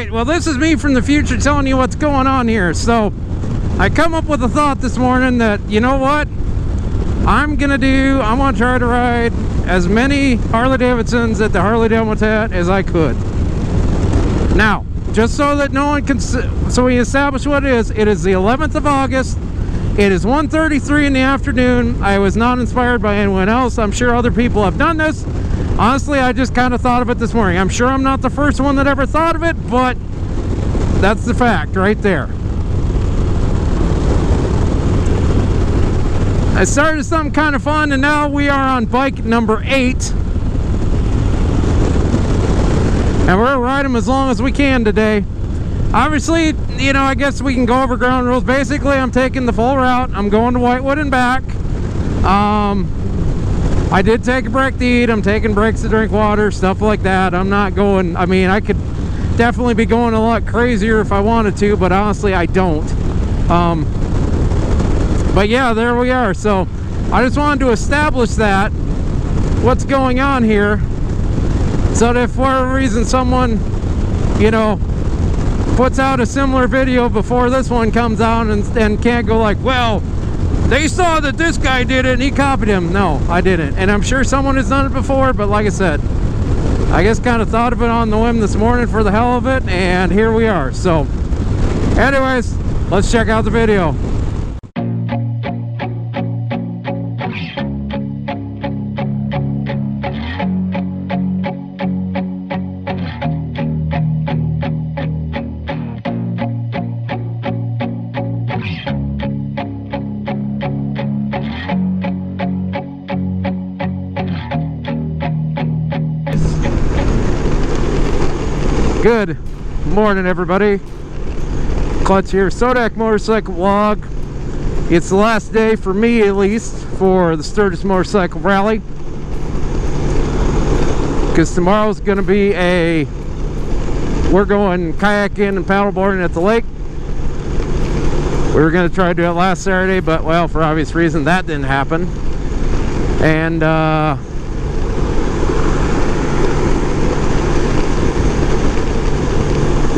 Alright, well this is me from the future telling you what's going on here. So, I come up with a thought this morning that, you know what? I'm gonna try to ride as many Harley-Davidsons at the Harley-Demo tent as I could. Now, just so that no one can, so we establish what it is the 11th of August. It is 1:33 in the afternoon. I was not inspired by anyone else. I'm sure other people have done this. Honestly, I just kind of thought of it this morning. I'm sure I'm not the first one that ever thought of it, but that's the fact right there. I started something kind of fun, and now we are on bike number 8. And we're riding them as long as we can today. Obviously, you know, I guess we can go over ground rules. Basically, I'm taking the full route. I'm going to Whitewood and back. I did take a break to eat. I'm taking breaks to drink water, stuff like that. I'm not going, I mean, I could definitely be going a lot crazier if I wanted to, but honestly, I don't. But yeah, there we are. So I just wanted to establish that, what's going on here, so that if for whatever reason someone, you know, puts out a similar video before this one comes out and can't go like, well, they saw that this guy did it and he copied him. No, I didn't. And I'm sure someone has done it before, but like I said, I just kind of thought of it on the whim this morning for the hell of it, and here we are. So anyways, let's check out the video. Good morning, everybody. Clutch here, Sodak motorcycle vlog. It's the last day for me, at least, for the Sturgis motorcycle rally, because tomorrow's going to be we're going kayaking and paddleboarding at the lake. We were going to try to do it last Saturday, but well, for obvious reason, that didn't happen. And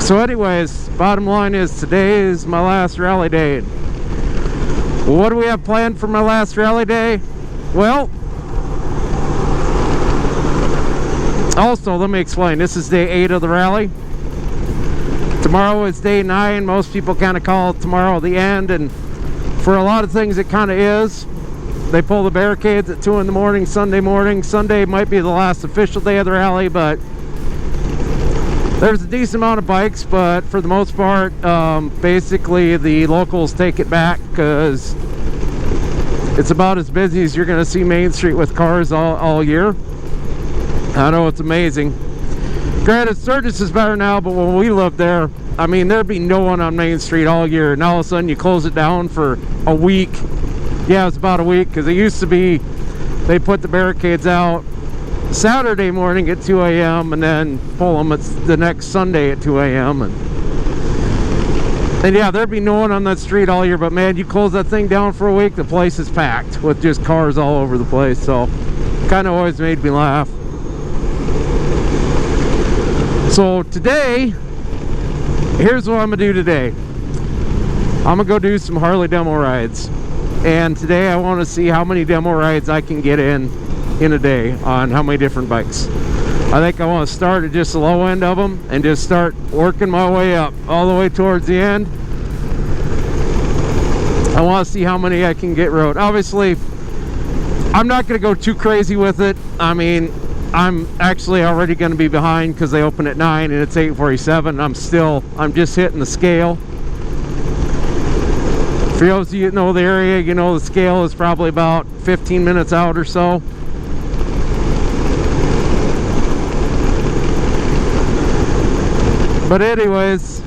so anyways, bottom line is today is my last rally day. What do we have planned for my last rally day? Well, also let me explain. This is day 8 of the rally. Tomorrow is day 9. Most people kind of call it tomorrow the end, and for a lot of things it kind of is. They pull the barricades at 2 in the morning Sunday morning. Sunday might be the last official day of the rally, but there's a decent amount of bikes, but for the most part, basically the locals take it back because it's about as busy as you're going to see Main Street with cars all year. I know, it's amazing. Granted, Sturgis is better now, but when we lived there, I mean, there'd be no one on Main Street all year, and all of a sudden you close it down for a week. Yeah, it's about a week, because it used to be they put the barricades out Saturday morning at 2 a.m. and then pull them the next Sunday at 2 a.m. And yeah, there'd be no one on that street all year, but man, you close that thing down for a week, the place is packed with just cars all over the place. So kind of always made me laugh. So today, here's what I'm gonna do today. I'm gonna go do some Harley demo rides, and today I want to see how many demo rides I can get in a day on how many different bikes. I think I want to start at just the low end of them and just start working my way up all the way towards the end. I want to see how many I can get rode. Obviously, I'm not going to go too crazy with it. I mean, I'm actually already going to be behind because they open at 9 and it's 8:47. I'm just hitting the scale. For those of you that know the area, you know the scale is probably about 15 minutes out or so. But anyways,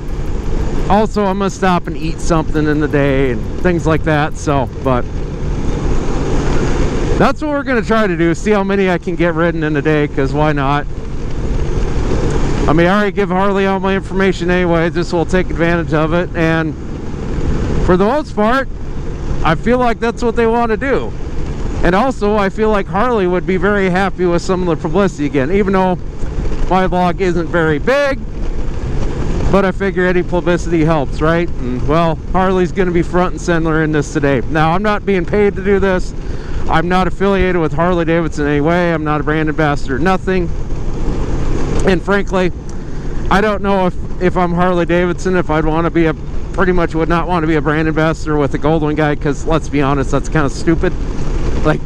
also I'm gonna stop and eat something in the day and things like that. So, but that's what we're gonna try to do, see how many I can get ridden in a day, because why not? I mean, I already give Harley all my information anyway, just will take advantage of it, and for the most part, I feel like that's what they want to do. And also, I feel like Harley would be very happy with some of the publicity again, even though my blog isn't very big. but I figure any publicity helps, right? And well, Harley's going to be front and center in this today. Now, I'm not being paid to do this. I'm not affiliated with Harley-Davidson in any way. I'm not a brand ambassador, nothing. And frankly, I don't know if I'm Harley-Davidson, if I'd want to be pretty much would not want to be a brand ambassador with a Goldwing guy, because let's be honest, that's kind of stupid. Like,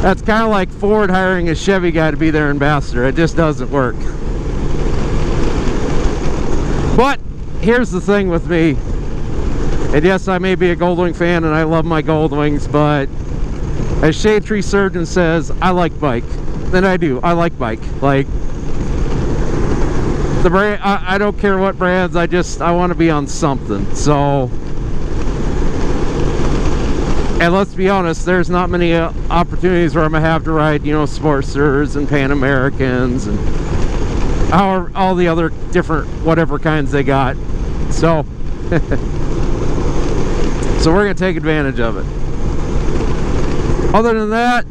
that's kind of like Ford hiring a Chevy guy to be their ambassador. It just doesn't work. But here's the thing with me, and yes, I may be a Goldwing fan and I love my Goldwings, but as Shade Tree Surgeon says, I like bike. And I do. I like bike. Like, the brand, I don't care what brands, I want to be on something. So, and let's be honest, there's not many opportunities where I'm gonna have to ride, you know, Sportsters and Pan Americans and all the other different whatever kinds they got. So so we're gonna take advantage of it. Other than that,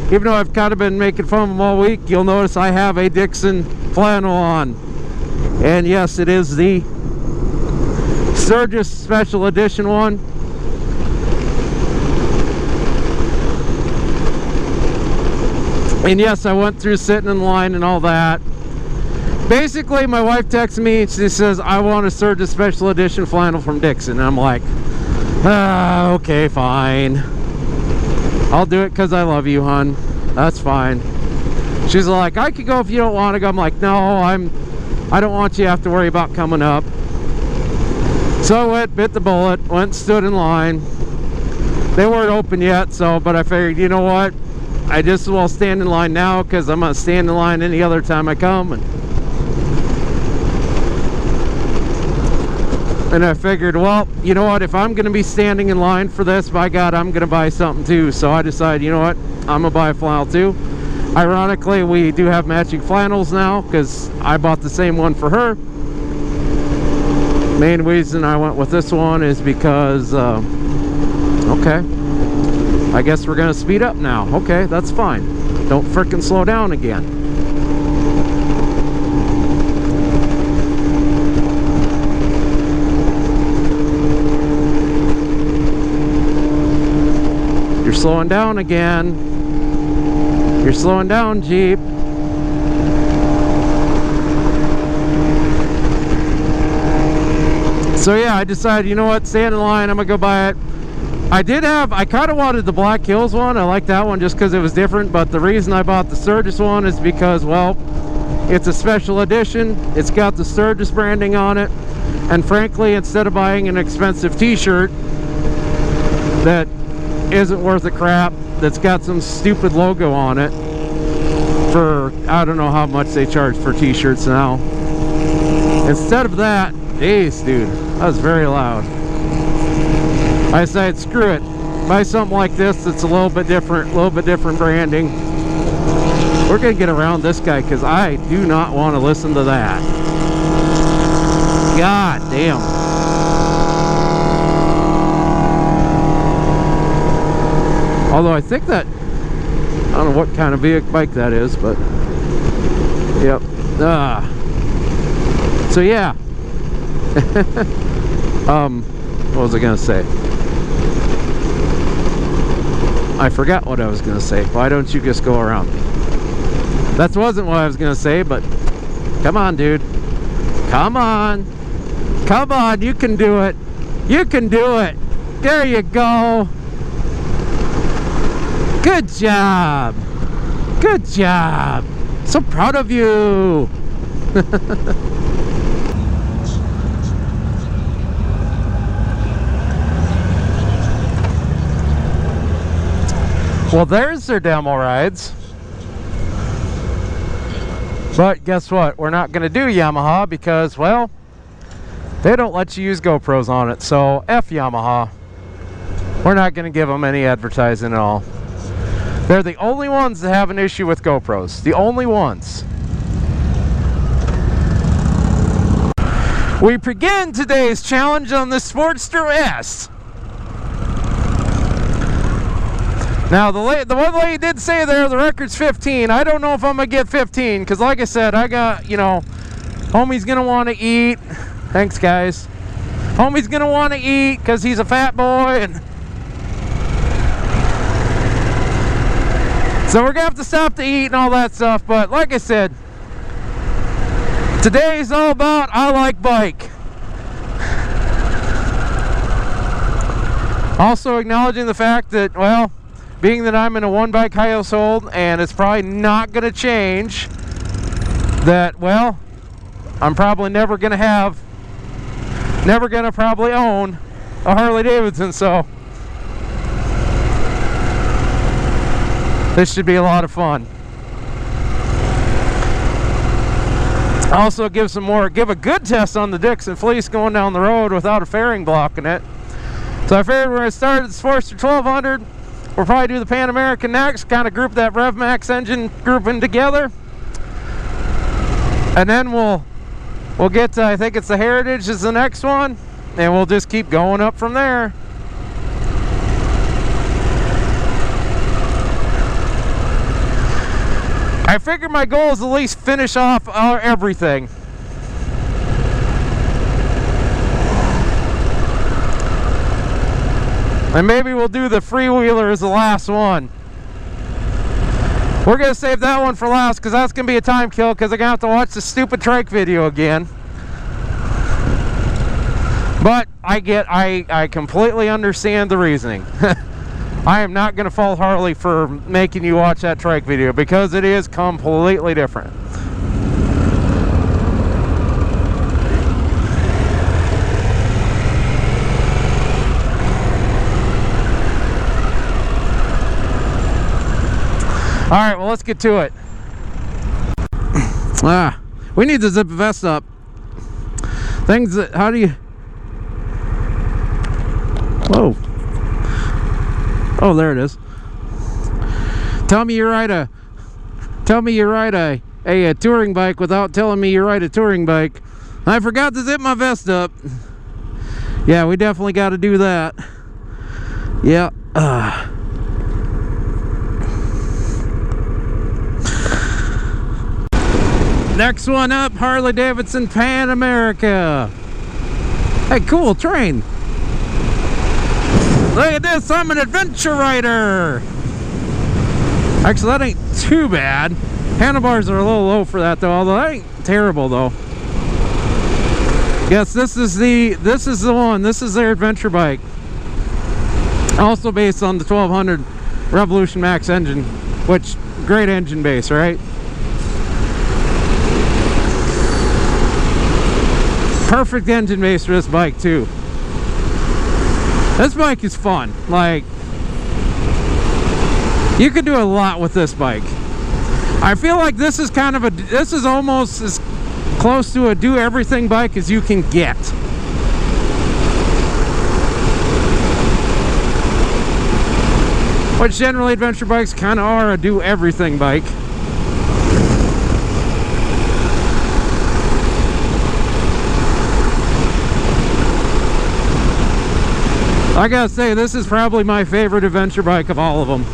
even though I've kind of been making fun of them all week, you'll notice I have a Dixon flannel on, and yes, it is the Sturgis special edition one. And yes, I went through sitting in line and all that. Basically, my wife texted me and she says, I want a Sturgis special edition flannel from Dixon. And I'm like, okay, fine. I'll do it because I love you, hon. That's fine. She's like, I could go if you don't want to go. I'm like, no, I don't want you to have to worry about coming up. So I went, bit the bullet, went and stood in line. They weren't open yet, but I figured, you know what? I just as well stand in line now, because I'm going to stand in line any other time I come. And I figured, well, you know what, if I'm going to be standing in line for this, by God, I'm going to buy something too. So I decided, you know what, I'm going to buy a flannel too. Ironically, we do have matching flannels now, because I bought the same one for her. Main reason I went with this one is because, okay, I guess we're going to speed up now. Okay, that's fine. Don't frickin' slow down again. You're slowing down again. You're slowing down, Jeep. So yeah, I decided, you know what, stand in line, I'm gonna go buy it. I kind of wanted the Black Hills one. I like that one just because it was different, but the reason I bought the Sturgis one is because, well, it's a special edition. It's got the Sturgis branding on it, and frankly, instead of buying an expensive t-shirt that isn't worth a crap, that's got some stupid logo on it for, I don't know how much they charge for t-shirts now. Instead of that, jeez, dude, that was very loud. I decided, screw it, buy something like this that's a little bit different branding. We're gonna get around this guy because I do not want to listen to that. God damn. Although I think that, I don't know what kind of bike that is, but yep. So yeah. What was I gonna say? I forgot what I was gonna say. Why don't you just go around me? That wasn't what I was gonna say, but come on, dude. Come on. Come on, you can do it. You can do it. There you go. Good job. Good job. So proud of you. Well, there's their demo rides. But guess what? We're not going to do Yamaha because, well, they don't let you use GoPros on it. So, F Yamaha. We're not going to give them any advertising at all. They're the only ones that have an issue with GoPros. The only ones. We begin today's challenge on the Sportster S. Now, the one lady did say there the record's 15. I don't know if I'm going to get 15 because, like I said, I got, you know, Homie's gonna want to eat. Thanks, guys. Homie's gonna want to eat because he's a fat boy, and so we're gonna have to stop to eat and all that stuff. But like I said, today's all about I like bike. Also acknowledging the fact that, well, being that I'm in a one bike household and it's probably not going to change, that, well, I'm probably never going to probably own a Harley-Davidson, so this should be a lot of fun. Also give a good test on the Dixon Fleece going down the road without a fairing blocking it. So I figured we're going to start at the Sportster 1200. We'll probably do the Pan American next, kind of group that Rev Max engine grouping together. And then we'll get to, I think it's the Heritage is the next one, and we'll just keep going up from there. I figured my goal is at least finish off everything. And maybe we'll do the freewheeler as the last one. We're gonna save that one for last because that's gonna be a time kill because I'm gonna have to watch the stupid trike video again. But I completely understand the reasoning. I am not gonna fault Harley for making you watch that trike video because it is completely different. Alright, well, let's get to it. We need to zip the vest up. Things that, how do you... Whoa. Oh, there it is. Tell me you ride a touring bike without telling me you ride a touring bike. I forgot to zip my vest up. Yeah, we definitely got to do that. Yeah. Next one up, Harley-Davidson Pan America. Hey, cool train. Look at this, I'm an adventure rider. Actually, that ain't too bad. Handlebars are a little low for that though, although that ain't terrible though. Yes, this is the one. This is their adventure bike. Also based on the 1200 Revolution Max engine, which great engine base, right? Perfect engine base for this bike too. This bike is fun. Like, you could do a lot with this bike. I feel like this is kind of this is almost as close to a do everything bike as you can get. Which generally adventure bikes kind of are a do everything bike. I gotta say, this is probably my favorite adventure bike of all of them.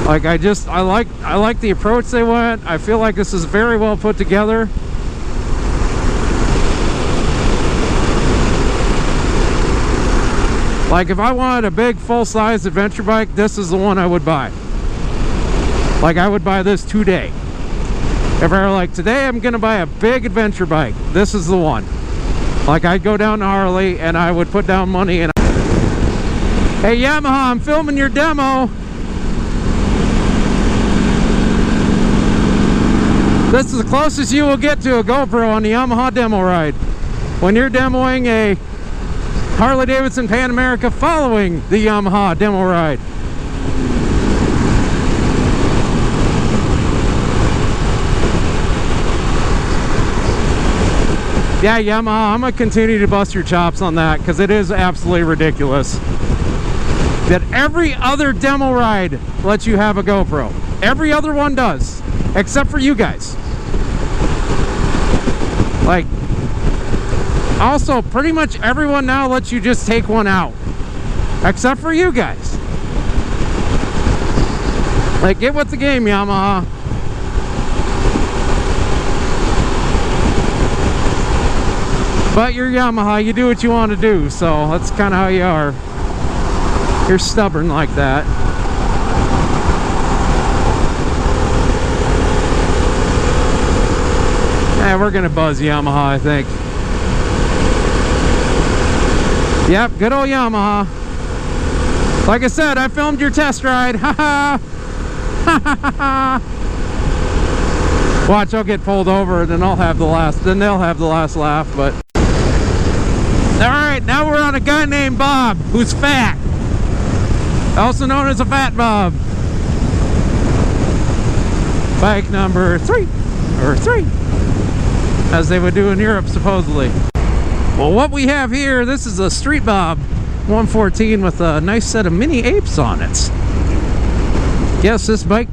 Like, I like the approach they went. I feel like this is very well put together. Like, if I wanted a big full-size adventure bike, this is the one I would buy. Like, I would buy this today. If I were like, today I'm gonna buy a big adventure bike, this is the one. Like, I'd go down to Harley and I would put down money and hey Yamaha, I'm filming your demo. This is the closest you will get to a GoPro on the Yamaha demo ride. When you're demoing a Harley-Davidson Pan America following the Yamaha demo ride. Yeah, Yamaha, I'm going to continue to bust your chops on that because it is absolutely ridiculous that every other demo ride lets you have a GoPro. Every other one does, except for you guys. Like, also, pretty much everyone now lets you just take one out, except for you guys. Like, get with the game, Yamaha. But you're Yamaha, you do what you want to do, so that's kind of how you are. You're stubborn like that. Yeah, we're gonna buzz Yamaha, I think. Yep, good old Yamaha. Like I said, I filmed your test ride. Ha ha. Ha ha ha. Watch, I'll get pulled over and then I'll have the last. Then they'll have the last laugh. But all right, now we're on a guy named Bob who's fat, also known as a Fat Bob. Bike number 3, or 3, as they would do in Europe, supposedly. Well, what we have here, this is a Street Bob 114 with a nice set of mini apes on it. Yes, this bike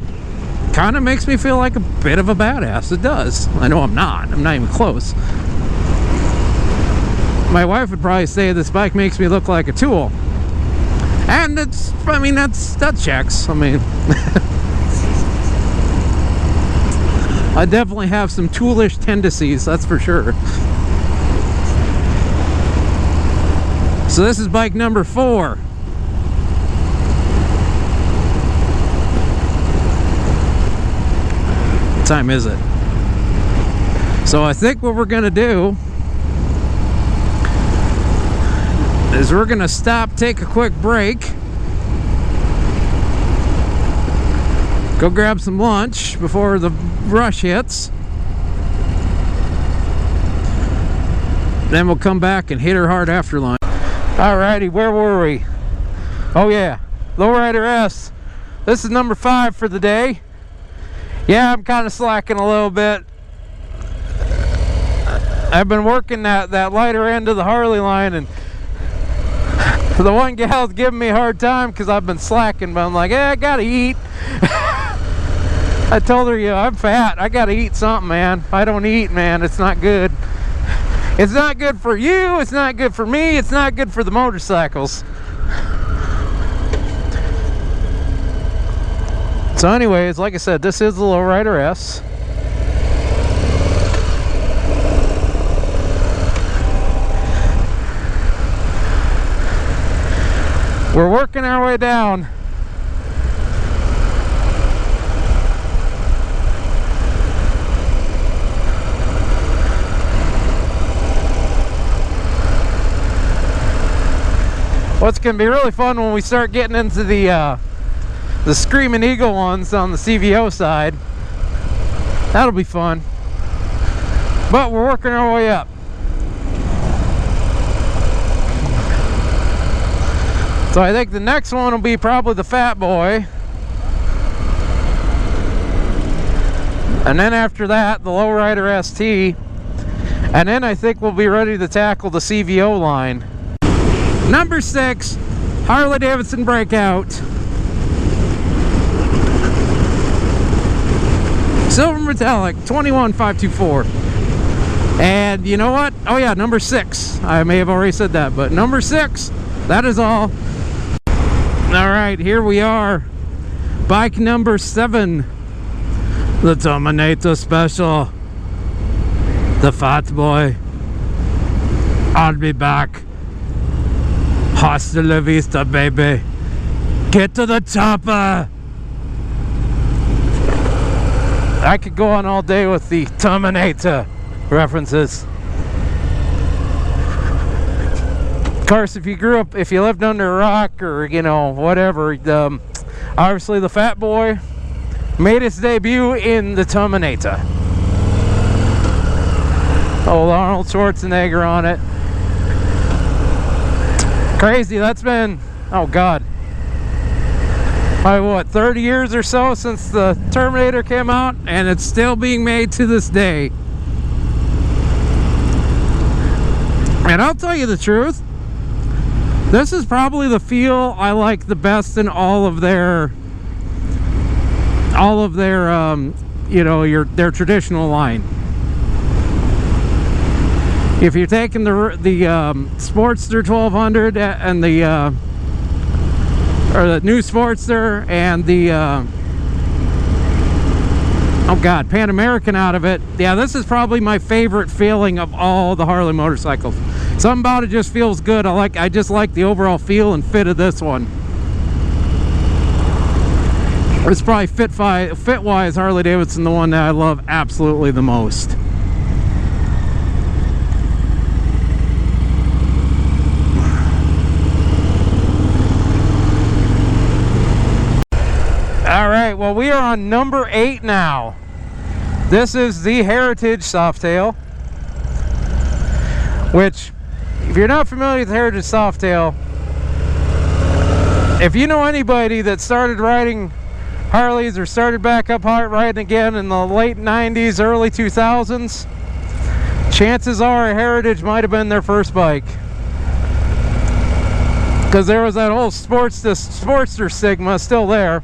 kind of makes me feel like a bit of a badass. It does. I know I'm not even close. My wife would probably say this bike makes me look like a tool, and it's, I mean, that checks. I mean, I definitely have some toolish tendencies, that's for sure. So this is bike number 4. What time is it? So I think what we're gonna do is we're gonna stop, take a quick break, go grab some lunch before the rush hits, then we'll come back and hit her hard after lunch. Alrighty, where were we? Oh yeah, Lowrider S. This is number 5 for the day. Yeah, I'm kind of slacking a little bit. I've been working that lighter end of the Harley line, and the one gal's giving me a hard time because I've been slacking, but I'm like, I gotta eat. I told her, yeah, I'm fat. I gotta eat something, man. If I don't eat, man, it's not good. It's not good for you. It's not good for me. It's not good for the motorcycles. So anyways, like I said, this is the Lowrider S. We're working our way down. What's going to be really fun when we start getting into the Screaming Eagle ones on the CVO side. That'll be fun. But we're working our way up. So I think the next one will be probably the Fat Boy. And then after that, the Lowrider ST. And then I think we'll be ready to tackle the CVO line. Number 6, Harley-Davidson Breakout. Silver metallic, 21524. And you know what? Oh yeah, number 6. I may have already said that, but number 6, that is all. Alright, here we are. Bike number 7. The Terminator Special. The Fat Boy. I'll be back. Hasta la vista, baby. Get to the chopper. I could go on all day with the Terminator references. Of course, if you lived under a rock, or you know, whatever, obviously the Fat Boy made its debut in the Terminator. Old Arnold Schwarzenegger on it. Crazy, that's been, oh god, probably what, 30 years or so since the Terminator came out, and it's still being made to this day. And I'll tell you the truth, this is probably the feel I like the best in all of their you know, their traditional line. If you're taking the Sportster 1200 and the new Sportster and the oh god, Pan American out of it. Yeah, this is probably my favorite feeling of all the Harley motorcycles. Something about it just feels good. I just like the overall feel and fit of this one. It's probably fit-wise Harley-Davidson, the one that I love absolutely the most. Alright, well, we are on number 8 now. This is the Heritage Softail, which, if you're not familiar with Heritage Softail, if you know anybody that started riding Harleys or started back up riding again in the late 90s, early 2000s, chances are a Heritage might have been their first bike. Because there was that whole Sportster stigma still there.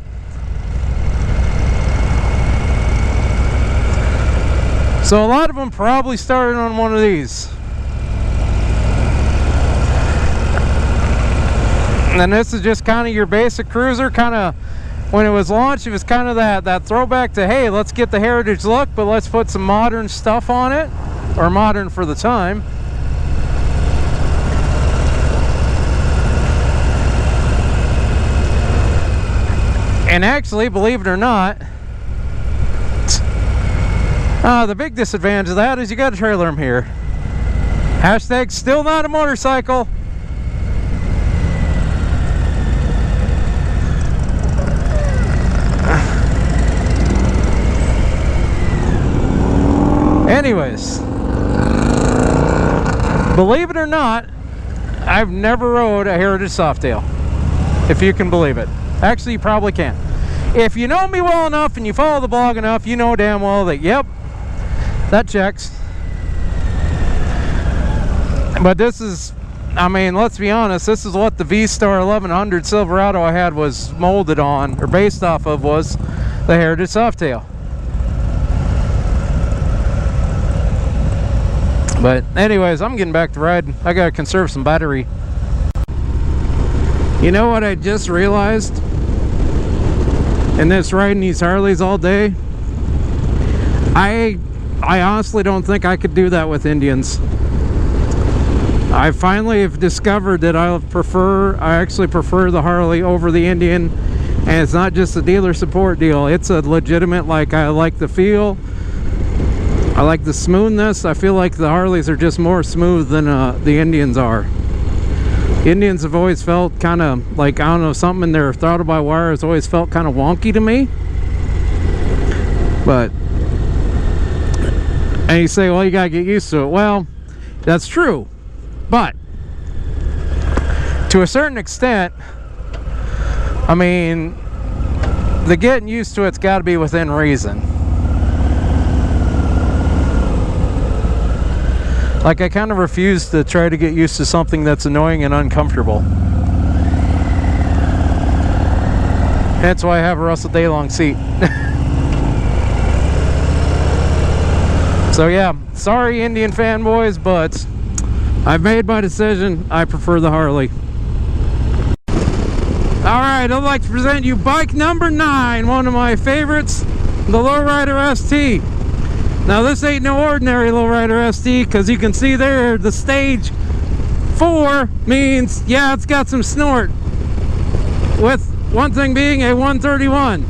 So a lot of them probably started on one of these. And then this is just kind of your basic cruiser. Kind of, when it was launched, it was kind of that throwback to, hey, let's get the Heritage look, but let's put some modern stuff on it. Or modern for the time. And actually, believe it or not, the big disadvantage of that is you got a trailer arm here. Hashtag still not a motorcycle. Anyways, believe it or not, I've never rode a Heritage Softail, if you can believe it. Actually, you probably can. If you know me well enough and you follow the blog enough, you know damn well that, yep, that checks. But this is, I mean, let's be honest, this is what the V-Star 1100 Silverado I had was molded on, or based off of, was the Heritage Softail. But anyways, I'm getting back to riding. I gotta conserve some battery. You know what I just realized in this riding these Harleys all day? I honestly don't think I could do that with Indians. I finally have discovered that I actually prefer the Harley over the Indian, and it's not just a dealer support deal. It's a legitimate, like, I like the feel, I like the smoothness. I feel like the Harleys are just more smooth than the Indians are. Indians have always felt kind of like, I don't know, something in their throttle by wire has always felt kind of wonky to me. But, and you say, well, you gotta get used to it. Well, that's true, but to a certain extent, I mean, the getting used to it's got to be within reason. Like, I kind of refuse to try to get used to something that's annoying and uncomfortable. That's why I have a Russell Day-Long seat. So yeah, sorry Indian fanboys, but I've made my decision. I prefer the Harley. Alright, I'd like to present you bike number 9, one of my favorites, the Lowrider ST. Now this ain't no ordinary Lowrider ST, because you can see there the stage 4 means, yeah, it's got some snort, with one thing being a 131.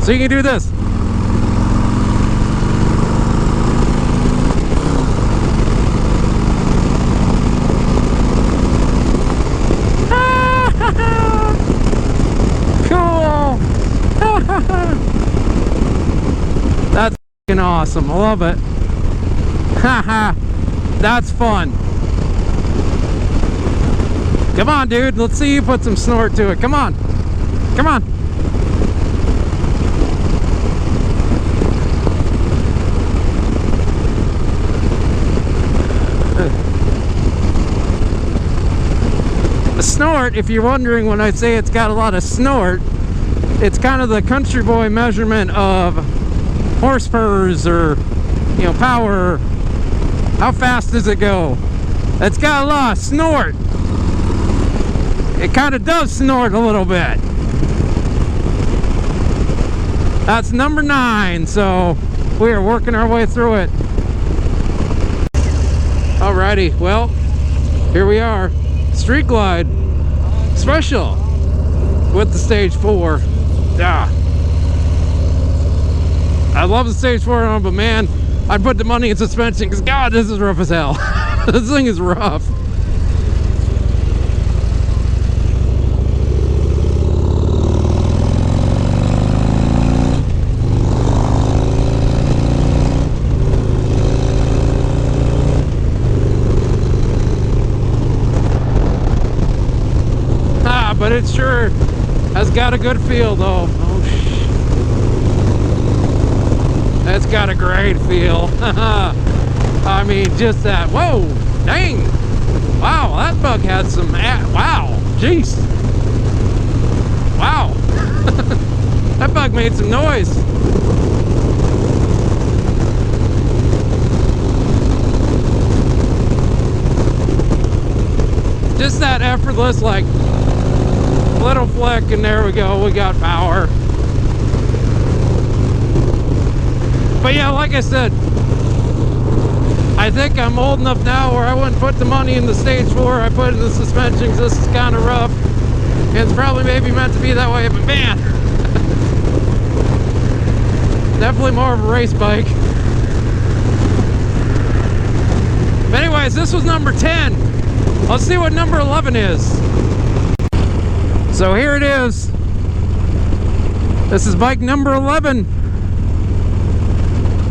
So you can do this. Cool. That's fucking awesome. I love it. Haha. That's fun. Come on, dude. Let's see you put some snort to it. Come on. Come on. A snort, if you're wondering when I say it's got a lot of snort, it's kind of the country boy measurement of horsepowers, or, you know, power. How fast does it go? It's got a lot of snort. It kind of does snort a little bit. That's number 9, so we are working our way through it. Alrighty, well, here we are. Street Glide Special with the Stage 4. Yeah. I love the Stage 4 on, but man, I'd put the money in suspension because God, this is rough as hell. This thing is rough. But it sure has got a good feel though. Oh, that's got a great feel. I mean, just that. Whoa, dang. Wow, that bug had some, wow, jeez. Wow. That bug made some noise. Just that effortless, like, little flick, and there we go, we got power. But yeah, like I said, I think I'm old enough now where I wouldn't put the money in the Stage 4, I put it in the suspension because this is kind of rough. And it's probably maybe meant to be that way, but man, definitely more of a race bike. But anyways, this was number 10. Let's see what number 11 is. So here it is. This is bike number 11.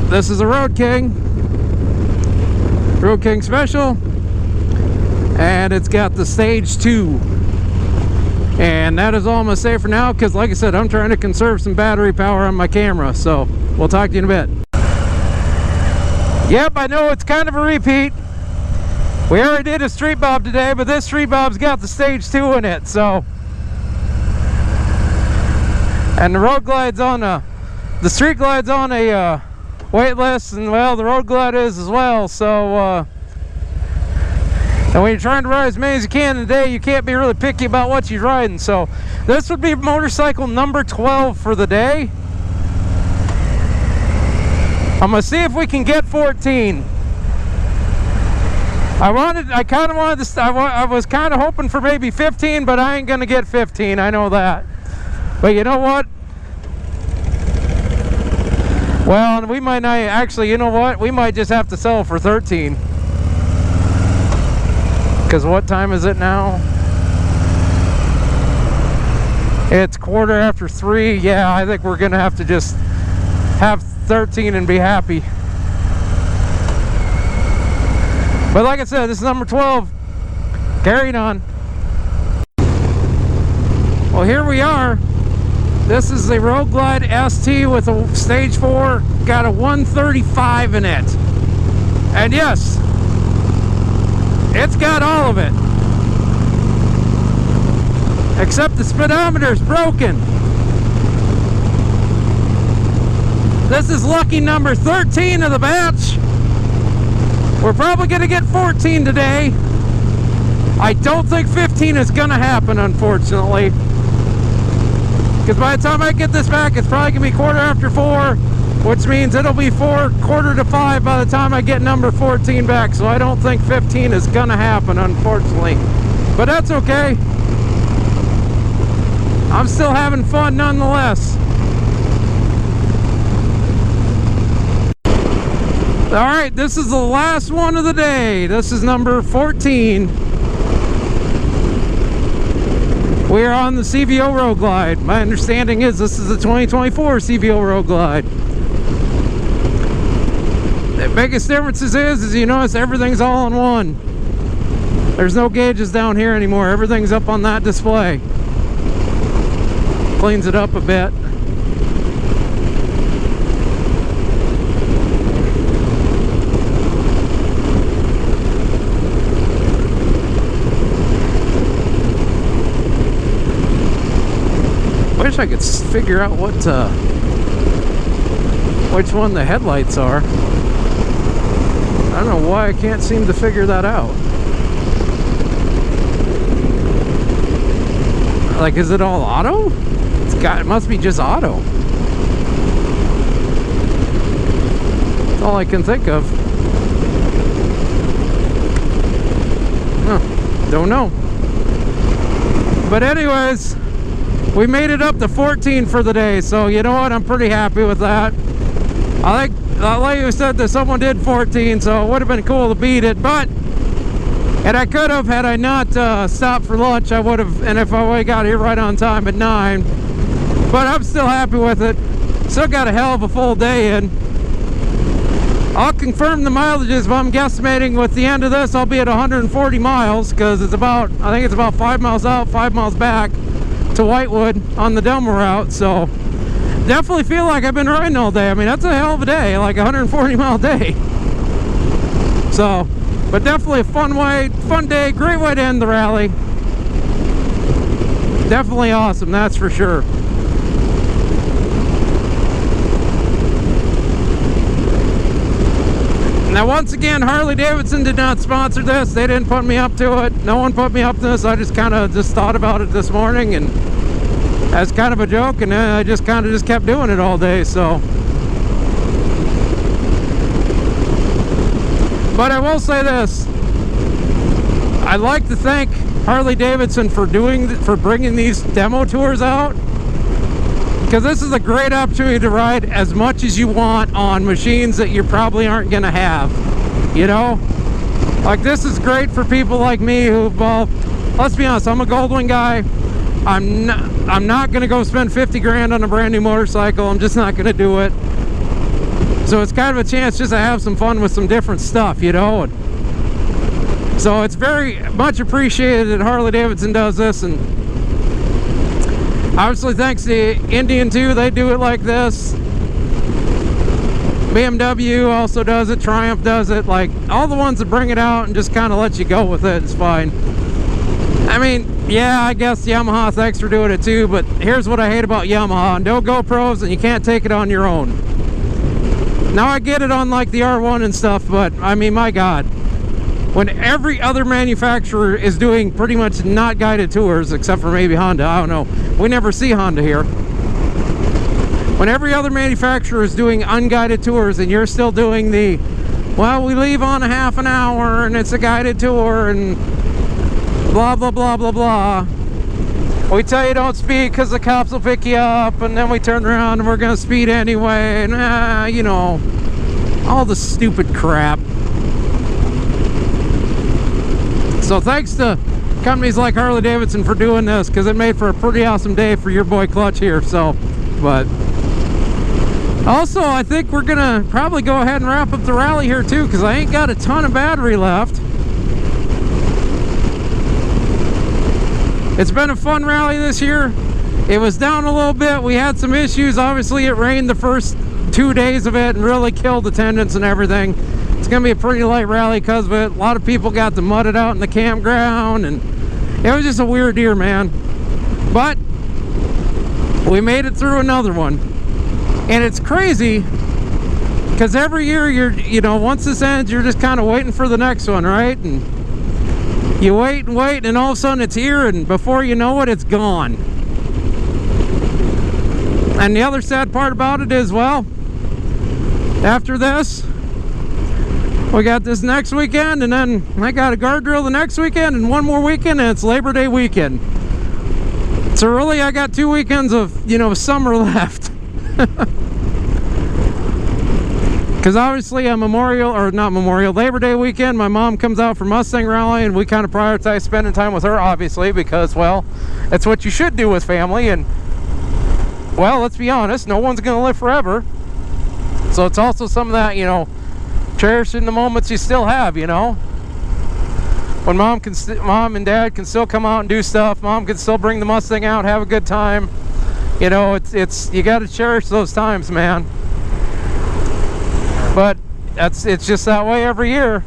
This is a Road King Special, and it's got the Stage 2. And that is all I'm gonna say for now, because like I said, I'm trying to conserve some battery power on my camera. So we'll talk to you in a bit. Yep, I know it's kind of a repeat. We already did a Street Bob today, but this Street Bob's got the Stage 2 in it, so. And the Road Glide's on the Street Glide's on a wait list, and well, the Road Glide is as well. So and when you're trying to ride as many as you can in a day, you can't be really picky about what you're riding. So this would be motorcycle number 12 for the day. I'm gonna see if we can get 14. I was kind of hoping for maybe 15, but I ain't gonna get 15. I know that. But you know what? Well, we might not actually, you know what? We might just have to sell for 13. Because what time is it now? It's 3:15. Yeah, I think we're going to have to just have 13 and be happy. But like I said, this is number 12. Carrying on. Well, here we are. This is the Road Glide ST with a Stage 4, got a 135 in it. And yes, it's got all of it. Except the speedometer's broken. This is lucky number 13 of the batch. We're probably gonna get 14 today. I don't think 15 is gonna happen, unfortunately. Because by the time I get this back, it's probably going to be 4:15, which means it'll be 4:45 by the time I get number 14 back. So I don't think 15 is going to happen, unfortunately. But that's okay. I'm still having fun nonetheless. Alright, this is the last one of the day. This is number 14. We are on the CVO Road Glide. My understanding is this is the 2024 CVO Road Glide. The biggest difference is you notice everything's all in one. There's no gauges down here anymore. Everything's up on that display. Cleans it up a bit. Wish I could figure out what which one the headlights are. I don't know why I can't seem to figure that out. Like, is it all auto? It must be just auto. all I can think of. Huh, don't know. But anyways, we made it up to 14 for the day, so you know what? I'm pretty happy with that. I think, like you said, that someone did 14, so it would have been cool to beat it, but, and I could have, had I not stopped for lunch, I would have, and if I would have got here right on time at 9, but I'm still happy with it. Still got a hell of a full day in. I'll confirm the mileages, but I'm guesstimating with the end of this, I'll be at 140 miles, because it's about, I think it's about 5 miles out, 5 miles back to Whitewood on the Delma route, so definitely feel like I've been riding all day. I mean, that's a hell of a day, like a 140 mile day. So, but definitely a fun day, great way to end the rally. Definitely awesome, that's for sure. Now, once again, Harley-Davidson did not sponsor this. They didn't put me up to it. No one put me up to this. I just kind of thought about it this morning, and as kind of a joke, and then I just kind of kept doing it all day. So, but I will say this: I'd like to thank Harley-Davidson for bringing these demo tours out, because this is a great opportunity to ride as much as you want on machines that you probably aren't going to have, you know? Like, this is great for people like me who, well, let's be honest, I'm a Goldwing guy. I'm not going to go spend 50 grand on a brand new motorcycle. I'm just not going to do it. So it's kind of a chance just to have some fun with some different stuff, you know? And so it's very much appreciated that Harley-Davidson does this, and obviously thanks to Indian too, they do it like this. BMW also does it, Triumph does it, like all the ones that bring it out and just kind of let you go with it, it's fine. I mean, yeah, I guess Yamaha, thanks for doing it too, but here's what I hate about Yamaha: no GoPros, and you can't take it on your own. Now I get it on like the R1 and stuff, but I mean, my God, when every other manufacturer is doing pretty much not guided tours, except for maybe Honda, I don't know, we never see Honda here. When every other manufacturer is doing unguided tours and you're still doing the, well, we leave on a half an hour and it's a guided tour and blah, blah, blah, blah, blah. We tell you don't speed because the cops will pick you up, and then we turn around and we're going to speed anyway, and you know, all the stupid crap. So thanks to companies like Harley-Davidson for doing this, because it made for a pretty awesome day for your boy Clutch here. So, but also I think we're gonna probably go ahead and wrap up the rally here too, because I ain't got a ton of battery left. It's been a fun rally this year. It was down a little bit. We had some issues. Obviously it rained the first 2 days of it and really killed attendance and everything. It's gonna be a pretty light rally because of it. A lot of people got to mud it out in the campground, and it was just a weird year, man. But we made it through another one, and it's crazy because every year you know, once this ends, you're just kind of waiting for the next one, right? And you wait and wait, and all of a sudden it's here, and before you know it, it's gone. And the other sad part about it is, well, after this, we got this next weekend, and then I got a guard drill the next weekend, and one more weekend, and it's Labor Day weekend. So really, I got 2 weekends of, you know, summer left. Because obviously on Labor Day weekend, my mom comes out for Mustang Rally, and we kind of prioritize spending time with her, obviously, because, well, that's what you should do with family. And, well, let's be honest, no one's going to live forever. So it's also some of that, you know, cherishing the moments you still have, you know. When mom and dad can still come out and do stuff, mom can still bring the Mustang out, have a good time. You know, it's you got to cherish those times, man. But it's just that way every year.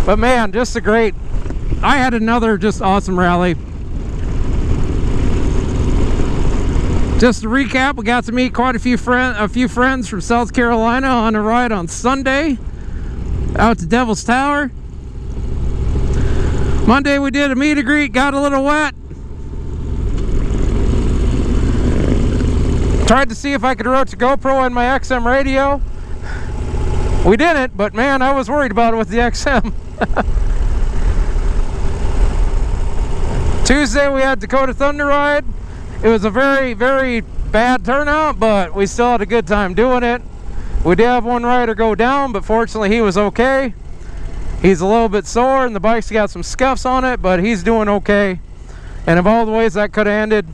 But man, just I had another just awesome rally. Just to recap, we got to meet quite a few friends from South Carolina on a ride on Sunday out to Devil's Tower. Monday we did a meet and greet, got a little wet. Tried to see if I could roach a GoPro in my XM radio. We didn't, but man, I was worried about it with the XM. Tuesday we had Dakota Thunder Ride. It was a very, very bad turnout, but we still had a good time doing it. We did have one rider go down, but fortunately he was okay. He's a little bit sore and the bike's got some scuffs on it, but he's doing okay. And of all the ways that could have ended,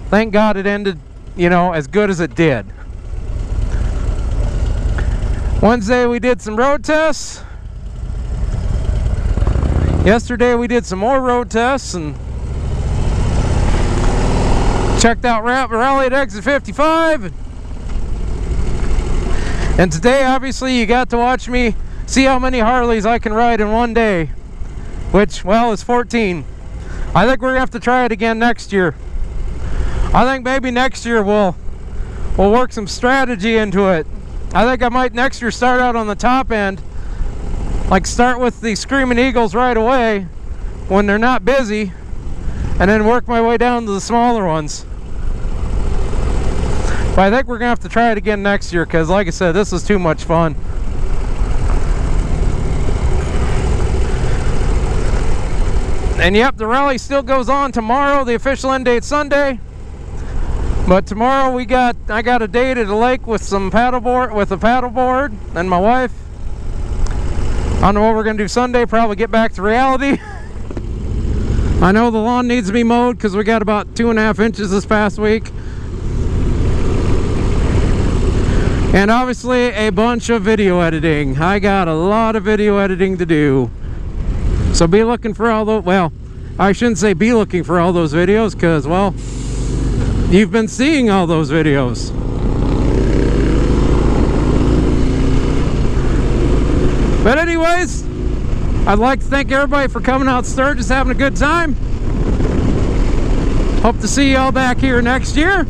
thank God it ended, you know, as good as it did. Wednesday we did some road tests. Yesterday we did some more road tests and checked out Rally at exit 55. And today obviously you got to watch me see how many Harleys I can ride in one day, which, well, is 14. I think we're gonna have to try it again next year. I think maybe next year we'll work some strategy into it. I think I might next year start out on the top end, like start with the Screaming Eagles right away when they're not busy, and then work my way down to the smaller ones. But I think we're gonna have to try it again next year because, like I said, this is too much fun. And yep, the rally still goes on tomorrow. The official end date Sunday. But tomorrow I got a date at a lake with a paddleboard and my wife. I don't know what we're gonna do Sunday. Probably get back to reality. I know the lawn needs to be mowed because we got about 2.5 inches this past week. And obviously a bunch of video editing. I got a lot of video editing to do. So be looking for all those, well, I shouldn't say be looking for all those videos because, well, you've been seeing all those videos. But anyways, I'd like to thank everybody for coming out to Sturgis, having a good time. Hope to see y'all back here next year.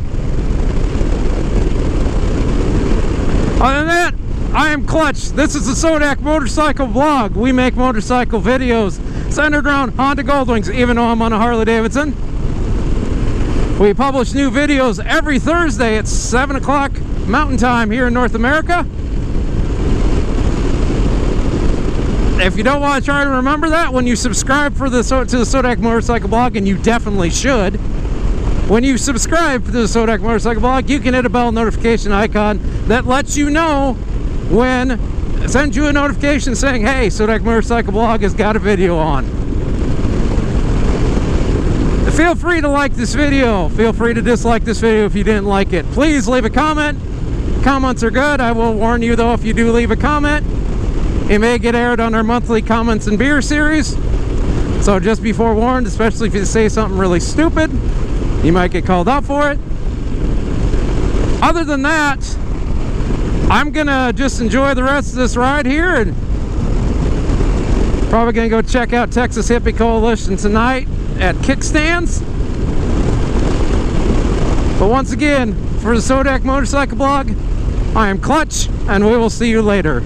Other than that, I am Clutch. This is the Sodak Motorcycle Vlog. We make motorcycle videos centered around Honda Goldwings, even though I'm on a Harley-Davidson. We publish new videos every Thursday at 7 o'clock Mountain Time here in North America. If you don't want to try to remember that, when you subscribe to the Sodak Motorcycle Blog, and you definitely should, when you subscribe to the Sodak Motorcycle Blog, you can hit a bell notification icon that lets you know when, sends you a notification saying, hey, Sodak Motorcycle Blog has got a video on. Feel free to like this video. Feel free to dislike this video if you didn't like it. Please leave a comment. Comments are good. I will warn you though, if you do leave a comment, it may get aired on our monthly Comments and Beer series. So just be forewarned, especially if you say something really stupid, you might get called out for it. Other than that, I'm gonna just enjoy the rest of this ride here and probably gonna go check out Texas Hippie Coalition tonight at kickstands. But once again, for the Sodak Motorcycle Blog, I am Clutch, and we will see you later.